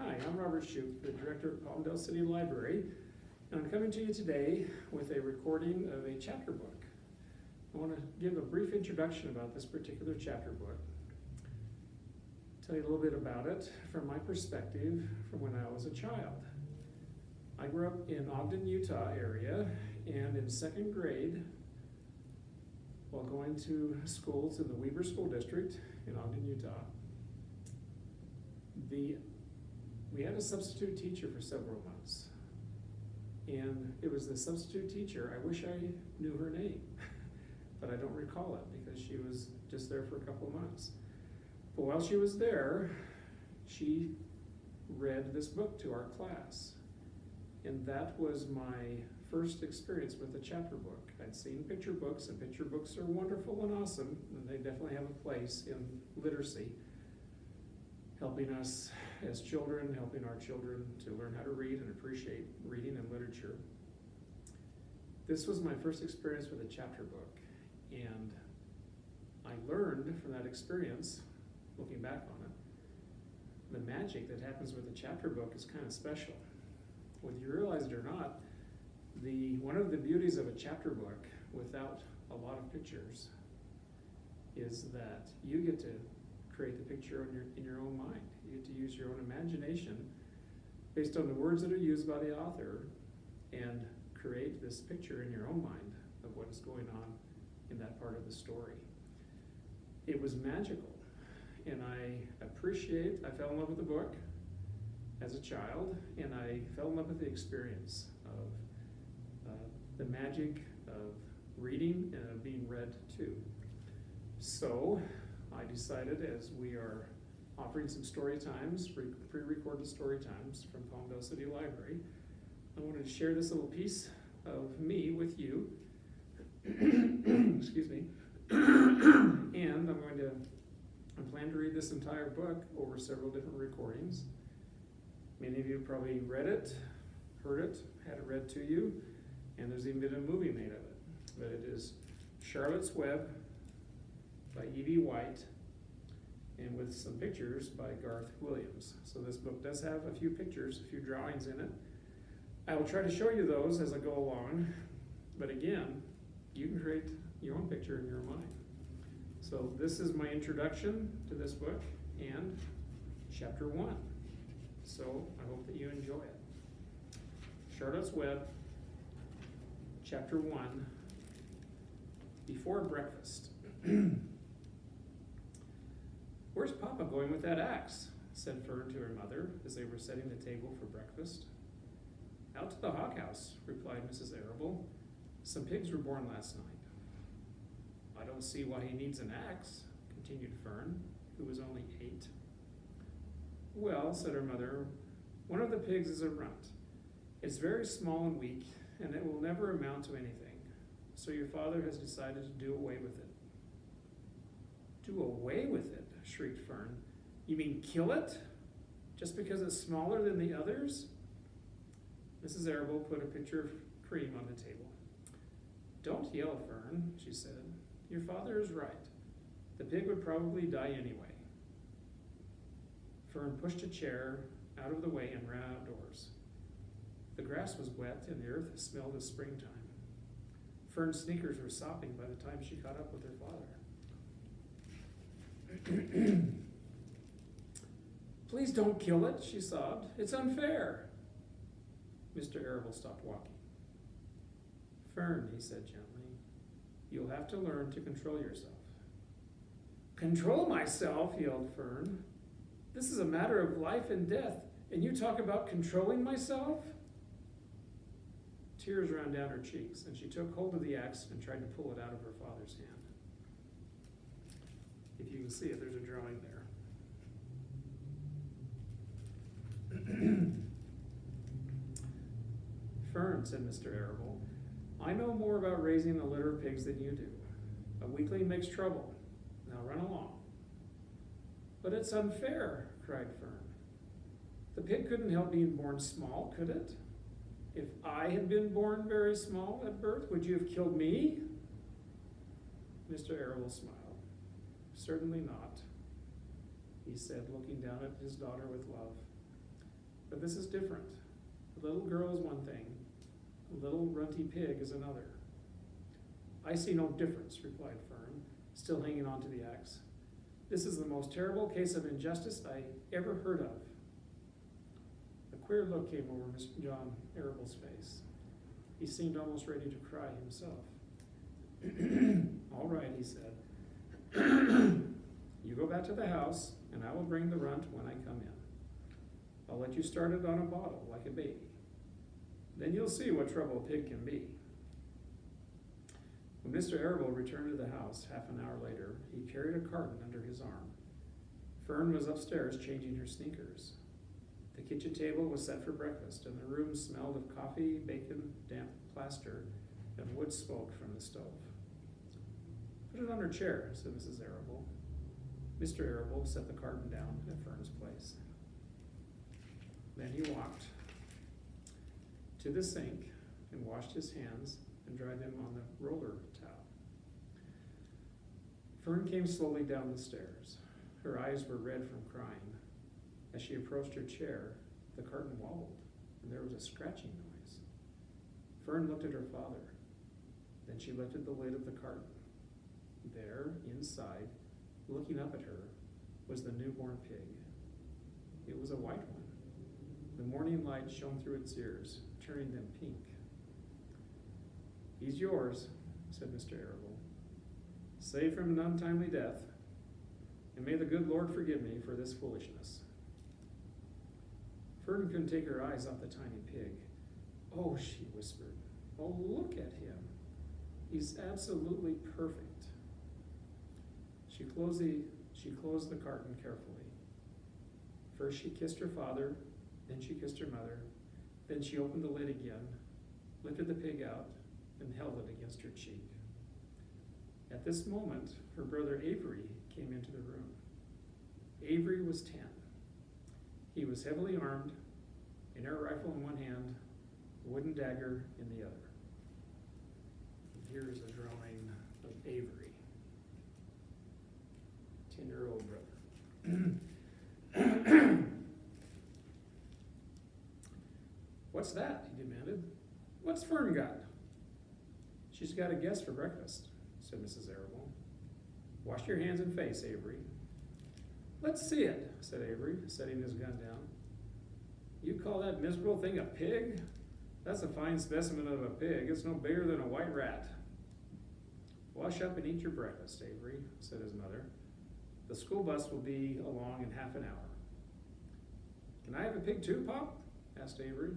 Hi, I'm Robert Shupe, the director of Palmdale City Library, and I'm coming to you today with a recording of a chapter book. I want to give a brief introduction about this particular chapter book, tell you a little bit about it from my perspective from when I was a child. I grew up in Ogden, Utah area, and in second grade, while going to schools in the Weber School District in Ogden, Utah, we had a substitute teacher for several months. And it was the substitute teacher, I wish I knew her name, but I don't recall it because she was just there for a couple of months. But while she was there, she read this book to our class. And that was my first experience with a chapter book. I'd seen picture books, and picture books are wonderful and awesome, and they definitely have a place in literacy, helping us as children, helping our children to learn how to read and appreciate reading and literature. This was my first experience with a chapter book, and I learned from that experience, looking back on it, the magic that happens with a chapter book is kind of special. Whether you realize it or not, one of the beauties of a chapter book without a lot of pictures is that you get to create the picture in your own mind. You get to use your own imagination based on the words that are used by the author and create this picture in your own mind of what is going on in that part of the story. It was magical, and I fell in love with the book as a child, and I fell in love with the experience of the magic of reading and of being read to. So I decided, as we are offering some story times, pre-recorded story times from Palmdale City Library, I wanted to share this little piece of me with you. Excuse me. And I plan to read this entire book over several different recordings. Many of you probably read it, heard it, had it read to you, and there's even been a movie made of it. But it is Charlotte's Web by E.B. White, and with some pictures by Garth Williams. So this book does have a few pictures, a few drawings in it. I will try to show you those as I go along, but again, you can create your own picture in your mind. So this is my introduction to this book and chapter 1. So I hope that you enjoy it. Charlotte's Web, chapter 1, Before Breakfast. "Where's Papa going with that axe?" said Fern to her mother as they were setting the table for breakfast. "Out to the hog house," replied Mrs. Arable. "Some pigs were born last night." "I don't see why he needs an axe," continued Fern, who was only 8. "Well," said her mother, "one of the pigs is a runt. It's very small and weak, and it will never amount to anything. So your father has decided to do away with it." "Do away with it?" shrieked Fern. "You mean kill it? Just because it's smaller than the others?" Mrs. Arable put a pitcher of cream on the table. "Don't yell, Fern," she said. "Your father is right. The pig would probably die anyway." Fern pushed a chair out of the way and ran outdoors. The grass was wet and the earth smelled of springtime. Fern's sneakers were sopping by the time she caught up with her father. "Please don't kill it," she sobbed. "It's unfair." Mr. Arable stopped walking. "Fern," he said gently, "you'll have to learn to control yourself." "Control myself?" yelled Fern. "This is a matter of life and death, and you talk about controlling myself?" Tears ran down her cheeks, and she took hold of the axe and tried to pull it out of her father's hand. If you can see it, there's a drawing there. "Fern," said Mr. Arable, "I know more about raising a litter of pigs than you do. A weakling makes trouble. Now run along." "But it's unfair," cried Fern. "The pig couldn't help being born small, could it? If I had been born very small at birth, would you have killed me?" Mr. Arable smiled. "Certainly not," he said, looking down at his daughter with love. But this is different. A little girl is one thing, a little runty pig is another. I see no difference, replied Fern, still hanging on to the axe. This is the most terrible case of injustice I ever heard of. A queer look came over Mr. John Arable's face. He seemed almost ready to cry himself. All right, he said. You go back to the house, and I will bring the runt when I come in. I'll let you start it on a bottle, like a baby. Then you'll see what trouble a pig can be. When Mr. Arable returned to the house half an hour later, he carried a carton under his arm. Fern was upstairs changing her sneakers. The kitchen table was set for breakfast, and the room smelled of coffee, bacon, damp plaster, and wood smoke from the stove. Put it on her chair, said Mrs. Arable. Mr. Arable set the carton down at Fern's place. Then he walked to the sink and washed his hands and dried them on the roller towel. Fern came slowly down the stairs. Her eyes were red from crying. As she approached her chair, the carton wobbled, and there was a scratching noise. Fern looked at her father. Then she lifted the lid of the carton. There, inside, looking up at her, was the newborn pig. It was a white one. The morning light shone through its ears, turning them pink. He's yours, said Mr. Arable. Saved from an untimely death, and may the good Lord forgive me for this foolishness. Fern couldn't take her eyes off the tiny pig. Oh, she whispered. Oh, look at him. He's absolutely perfect. She closed the carton carefully. First she kissed her father, then she kissed her mother, then she opened the lid again, lifted the pig out, and held it against her cheek. At this moment, her brother Avery came into the room. Avery was 10. He was heavily armed, an air rifle in one hand, a wooden dagger in the other. Here's a drawing of Avery, 10-year-old brother. What's that? He demanded. What's Fern got? She's got a guest for breakfast, said Mrs. Arable. Wash your hands and face, Avery. Let's see it, said Avery, setting his gun down. You call that miserable thing a pig? That's a fine specimen of a pig. It's no bigger than a white rat. Wash up and eat your breakfast, Avery, said his mother. The school bus will be along in half an hour. Can I have a pig too, Pop? Asked Avery.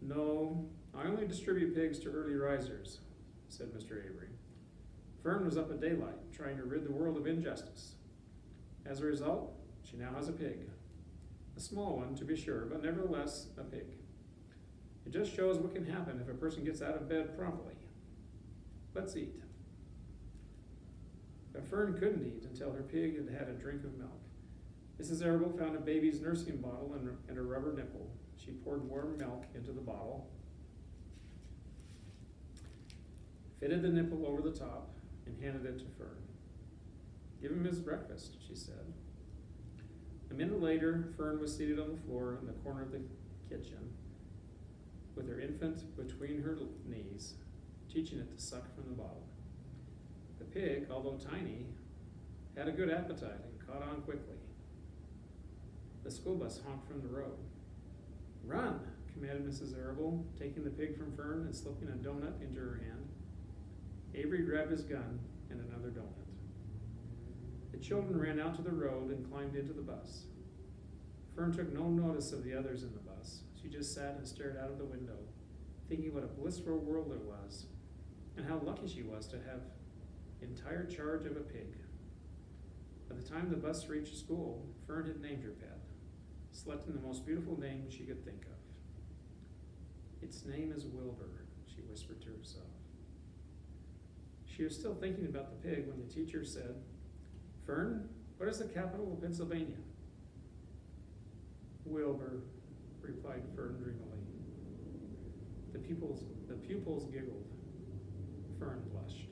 No, I only distribute pigs to early risers, said Mr. Avery. Fern was up at daylight, trying to rid the world of injustice. As a result, she now has a pig. A small one, to be sure, but nevertheless a pig. It just shows what can happen if a person gets out of bed promptly. Let's eat. But Fern couldn't eat until her pig had had a drink of milk. Mrs. Arable found a baby's nursing bottle and a rubber nipple. She poured warm milk into the bottle, fitted the nipple over the top, and handed it to Fern. Give him his breakfast, she said. A minute later, Fern was seated on the floor in the corner of the kitchen with her infant between her knees, teaching it to suck from the bottle. The pig, although tiny, had a good appetite and caught on quickly. The school bus honked from the road. Run, commanded Mrs. Arable, taking the pig from Fern and slipping a donut into her hand. Avery grabbed his gun and another donut. The children ran out to the road and climbed into the bus. Fern took no notice of the others in the bus. She just sat and stared out of the window, thinking what a blissful world it was, and how lucky she was to have entire charge of a pig. By the time the bus reached school, Fern had named her pet, selecting the most beautiful name she could think of. Its name is Wilbur, she whispered to herself. She was still thinking about the pig when the teacher said, Fern, what is the capital of Pennsylvania? Wilbur, replied Fern dreamily. The pupils giggled. Fern blushed.